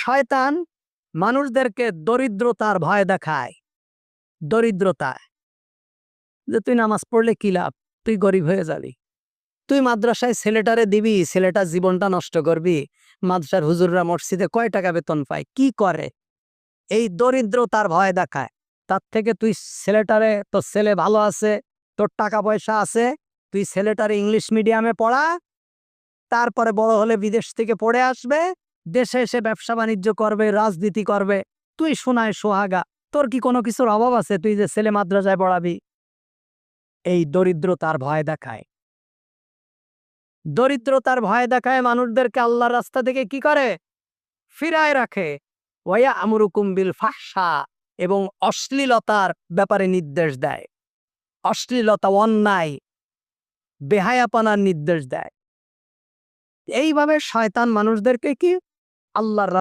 শয়তান মানুষদেরকে দরিদ্রতার ভয় দেখায়। দরিদ্রতা, যে তুই নামাজ পড়লে কি লাভ, তুই গরিব হয়ে যাবি। তুই মাদ্রাসায় ছেলেটারে দিবি, ছেলেটা জীবনটা নষ্ট করবি। মাদ্রাসার হুজুররা মসজিদে কয় টাকা বেতন পায়, কি করে? এই দরিদ্রতার ভয় দেখায়। তার থেকে তুই ছেলেটারে, তোর ছেলে ভালো আছে, তোর টাকা পয়সা আছে, তুই ছেলেটারে ইংলিশ মিডিয়ামে পড়া, তারপরে বড় হলে বিদেশ থেকে পড়ে আসবে, দেশে এসে ব্যবসা বাণিজ্য করবে, রাজনীতি করবে। তুই সোনায় সোহাগা, তোর কি কোনো কিছুর অভাব আছে তুই যে ছেলে মাদ্রাসায় পড়াবি? এই দরিদ্রতার ভয় দেখায়। দরিদ্রতার ভয় দেখায় মানুষদেরকে আল্লাহর রাস্তা থেকে কি করে? ফিরায় রাখে। ওয়া আমরুকুম বিল ফাহশা, এবং অশ্লীলতার ব্যাপারে নির্দেশ দেয়। অশ্লীলতা, অন্যায়, বেহায়াপনার নির্দেশ দেয়। এইভাবে শয়তান মানুষদেরকে কি আল্লাহর